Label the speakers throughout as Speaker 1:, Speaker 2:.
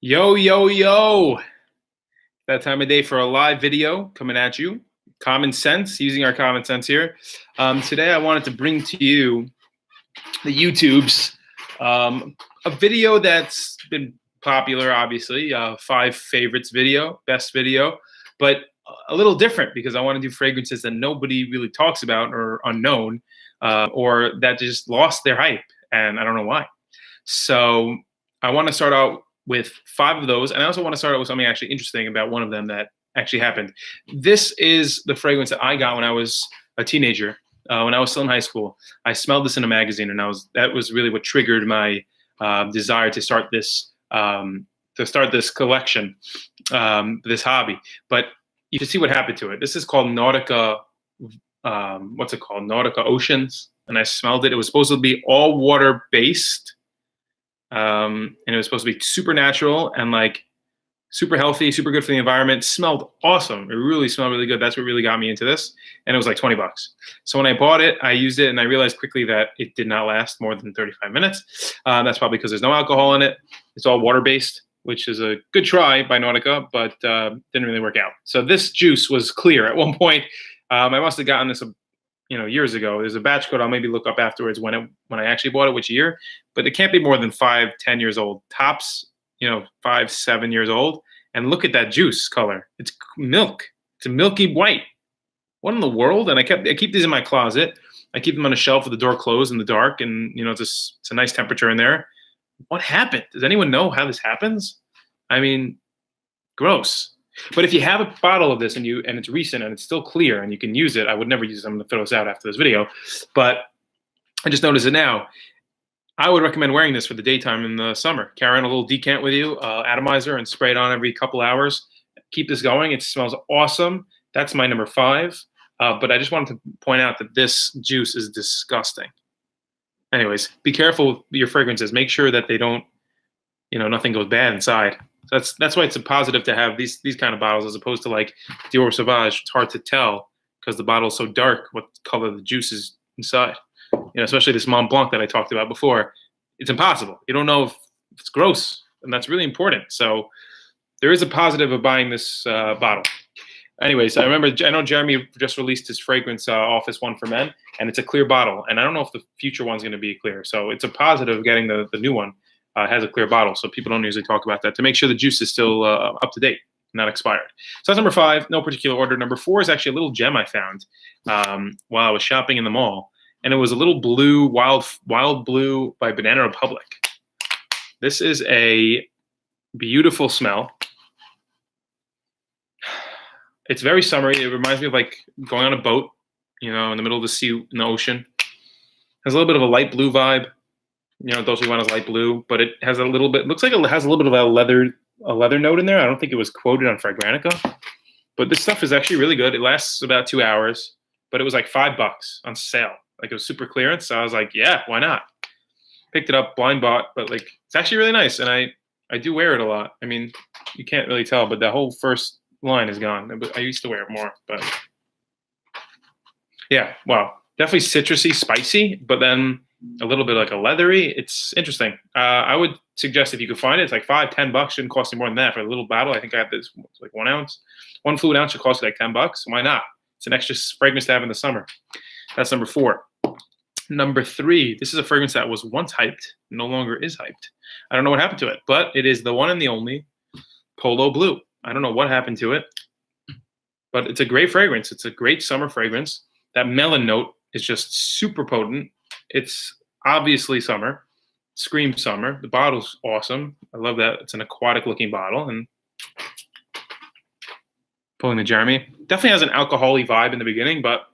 Speaker 1: Yo, yo, yo. That time of day for a live video coming at you. Common sense, using our common sense here. Today I wanted to bring to you the YouTube's a video that's been popular, obviously, five favorites video, best video, but a little different because I want to do fragrances that nobody really talks about or unknown, or that just lost their hype, and I don't know why. So I want to start out with five of those, and I also want to start out with something actually interesting about one of them that actually happened. This is the fragrance that I got when I was a teenager, when I was still in high school. I smelled this in a magazine, and that was really what triggered my desire to start this collection, this hobby. But you can see what happened to it. This is called Nautica. What's it called? Nautica Oceans. And I smelled it. It was supposed to be all water based, and it was supposed to be super natural and like super healthy, super good for the environment. It smelled awesome. It really smelled really good. That's what really got me into this. And it was like 20 bucks. So when I bought it, I used it and I realized quickly that it did not last more than 35 minutes. That's probably because there's no alcohol in it. It's all water-based, which is a good try by Nautica, but didn't really work out. So this juice was clear at one point. I must have gotten this years ago. There's a batch code I'll maybe look up afterwards when I actually bought it, which year, but it can't be more than 5-10 years old. Tops, 5-7 years old. And look at that juice color. It's milk. It's a milky white. What in the world? And I keep these in my closet. I keep them on a shelf with the door closed in the dark, and it's a nice temperature in there. What happened? Does anyone know how this happens? I mean, gross. But if you have a bottle of this and it's recent and it's still clear and you can use it, I would never use it. I'm going to throw this out after this video, but I just noticed it now. I would recommend wearing this for the daytime in the summer. Carry on a little decant with you, atomizer, and spray it on every couple hours. Keep this going. It smells awesome. That's my number 5. But I just wanted to point out that this juice is disgusting. Anyways, be careful with your fragrances. Make sure that they don't, nothing goes bad inside. That's why it's a positive to have these kind of bottles as opposed to like Dior Sauvage. It's hard to tell because the bottle is so dark what color the juice is inside. Especially this Mont Blanc that I talked about before. It's impossible. You don't know if it's gross, and that's really important. So there is a positive of buying this bottle. Anyways, I know Jeremy just released his fragrance Office One for Men, and it's a clear bottle. And I don't know if the future one's going to be clear. So it's a positive getting the new one. Has a clear bottle, so people don't usually talk about that to make sure the juice is still up to date, not expired. So that's number 5, no particular order. Number 4 is actually a little gem I found while I was shopping in the mall, and it was a little blue, wild blue by Banana Republic. This is a beautiful smell. It's very summery. It reminds me of like going on a boat, in the middle of the sea, in the ocean. Has a little bit of a light blue vibe. Dolce & Gabbana is light blue, but it has a little bit, looks like it has a little bit of a leather note in there. I don't think it was quoted on Fragrantica, but this stuff is actually really good. It lasts about 2 hours, but it was like $5 on sale. Like it was super clearance. So I was like, yeah, why not? Picked it up, blind bought, but like, it's actually really nice. And I do wear it a lot. I mean, you can't really tell, but that whole first line is gone. I used to wear it more, but yeah, wow. Definitely citrusy, spicy, but then a little bit like a leathery. It's interesting. I would suggest if you could find it, it's like $5-10. Shouldn't cost you more than that for a little bottle. I think I have this like 1 ounce. 1 fluid ounce should cost you like $10. Why not? It's an extra fragrance to have in the summer. That's number 4. Number 3. This is a fragrance that was once hyped, no longer is hyped. I don't know what happened to it, but it is the one and the only Polo Blue. I don't know what happened to it, but it's a great fragrance. It's a great summer fragrance. That melon note is just super potent. It's obviously summer, scream summer. The bottle's awesome. I love that. It's an aquatic looking bottle, and pulling the Jeremy. Definitely has an alcohol-y vibe in the beginning, but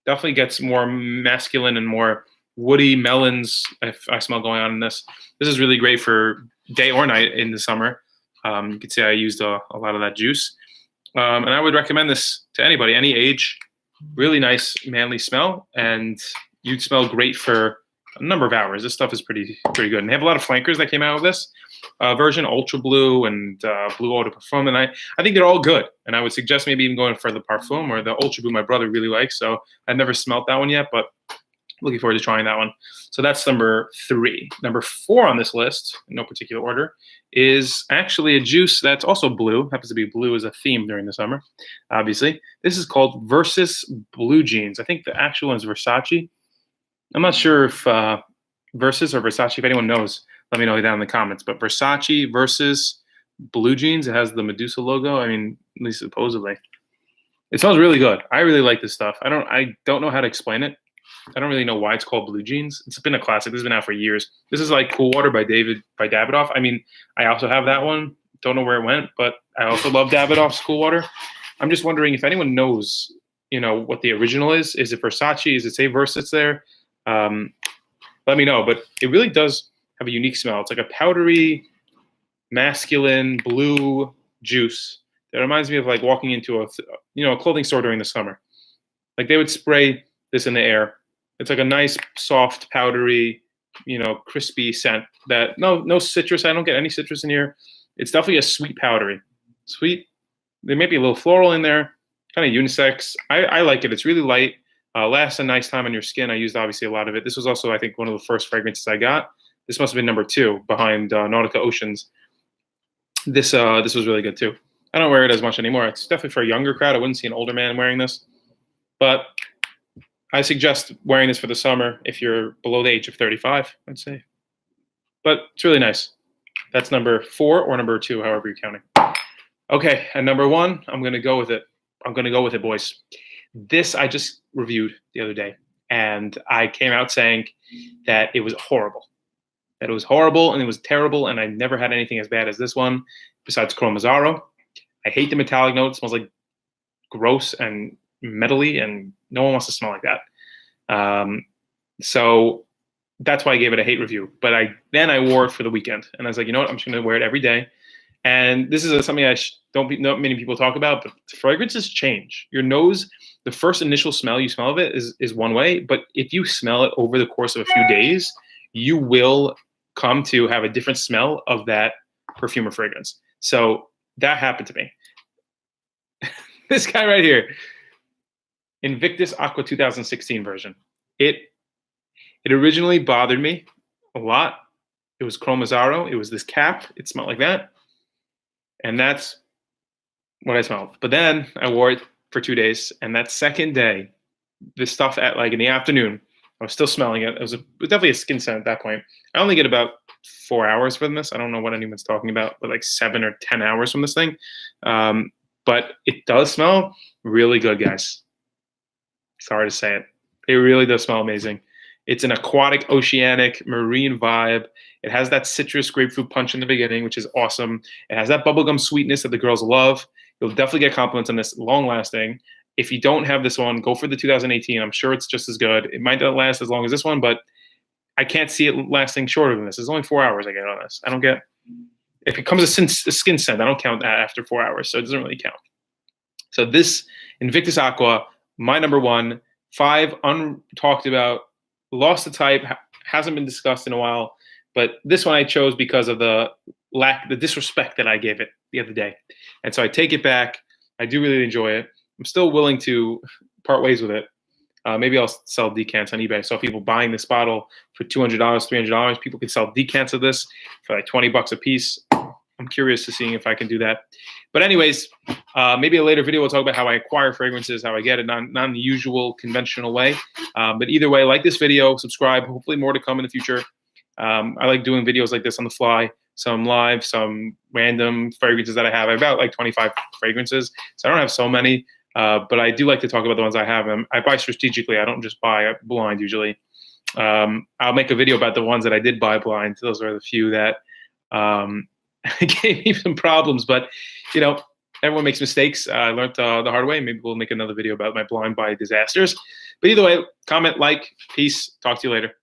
Speaker 1: definitely gets more masculine and more woody melons I smell going on in this. This is really great for day or night in the summer. You could say I used a lot of that juice. And I would recommend this to anybody, any age. Really nice, manly smell, and you'd smell great for a number of hours. This stuff is pretty good. And they have a lot of flankers that came out of this version, Ultra Blue and Blue Eau de Parfum. And I think they're all good. And I would suggest maybe even going for the Parfum or the Ultra Blue my brother really likes. So I've never smelt that one yet, but Looking forward to trying that one. So that's number 3. Number 4 on this list, in no particular order, is actually a juice that's also blue. Happens to be blue as a theme during the summer, obviously. This is called Versus Blue Jeans. I think the actual one is Versace. I'm not sure if Versus or Versace. If anyone knows, let me know down in the comments. But Versace Versus Blue Jeans. It has the Medusa logo. I mean, at least supposedly. It smells really good. I really like this stuff. I don't know how to explain it. I don't really know why it's called Blue Jeans. It's been a classic. This has been out for years. This is like Cool Water by Davidoff. I mean, I also have that one. Don't know where it went, but I also love Davidoff's Cool Water. I'm just wondering if anyone knows, what the original is. Is it Versace? Is it say Versus there? Let me know. But it really does have a unique smell. It's like a powdery, masculine blue juice that reminds me of like walking into a clothing store during the summer. Like they would spray this in the air. It's like a nice, soft, powdery, crispy scent that no citrus. I don't get any citrus in here. It's definitely a sweet powdery. Sweet. There may be a little floral in there, kind of unisex. I like it. It's really light. Lasts a nice time on your skin. I used obviously a lot of it. This was also, I think, one of the first fragrances I got. This must have been number 2 behind Nautica Oceans. This was really good too. I don't wear it as much anymore. It's definitely for a younger crowd. I wouldn't see an older man wearing this. But I suggest wearing this for the summer if you're below the age of 35, I'd say. But it's really nice. That's number 4 or number 2, however you're counting. Okay, and number 1, I'm going to go with it. I'm going to go with it, boys. This I just reviewed the other day, and I came out saying that it was horrible. That it was horrible and it was terrible, and I never had anything as bad as this one besides Chromazzaro. I hate the metallic note. It smells like gross and metally, and no one wants to smell like that. So that's why I gave it a hate review. But then I wore it for the weekend, and I was like, you know what? I'm just going to wear it every day. And this is something not many people talk about, but fragrances change. Your nose, the first initial smell you smell of it is one way, but if you smell it over the course of a few days, you will come to have a different smell of that perfume or fragrance. So that happened to me. This guy right here. Invictus Aqua 2016 version. It originally bothered me a lot. It was Chromazzaro. It was this cap. It smelled like that. And that's what I smelled. But then I wore it for 2 days. And that second day, this stuff at like in the afternoon, I was still smelling it. It was definitely a skin scent at that point. I only get about 4 hours from this. I don't know what anyone's talking about, but like 7 or 10 hours from this thing. But it does smell really good, guys. Sorry to say it. It really does smell amazing. It's an aquatic, oceanic, marine vibe. It has that citrus grapefruit punch in the beginning, which is awesome. It has that bubblegum sweetness that the girls love. You'll definitely get compliments on this, long-lasting. If you don't have this one, go for the 2018. I'm sure it's just as good. It might not last as long as this one, but I can't see it lasting shorter than this. It's only 4 hours I get on this. I don't get – if it comes a skin scent, I don't count that after 4 hours, so it doesn't really count. So this Invictus Aqua, my number 1, 5 untalked about, lost the type, hasn't been discussed in a while, but this one I chose because of the disrespect that I gave it the other day. And so I take it back. I do really enjoy it. I'm still willing to part ways with it. Maybe I'll sell decants on eBay. So people buying this bottle for $200, $300, people can sell decants of this for like $20 a piece. I'm curious to seeing if I can do that. But anyways, maybe a later video we'll talk about how I acquire fragrances, how I get it, not in the usual conventional way. But either way, like this video, subscribe. Hopefully more to come in the future. I like doing videos like this on the fly, some live, some random fragrances that I have. I have about like 25 fragrances, so I don't have so many. But I do like to talk about the ones I have. I buy strategically. I don't just buy blind usually. I'll make a video about the ones that I did buy blind. Those are the few that gave me some problems. But, everyone makes mistakes. I learned the hard way. Maybe we'll make another video about my blind buy disasters. But either way, comment, like, peace. Talk to you later.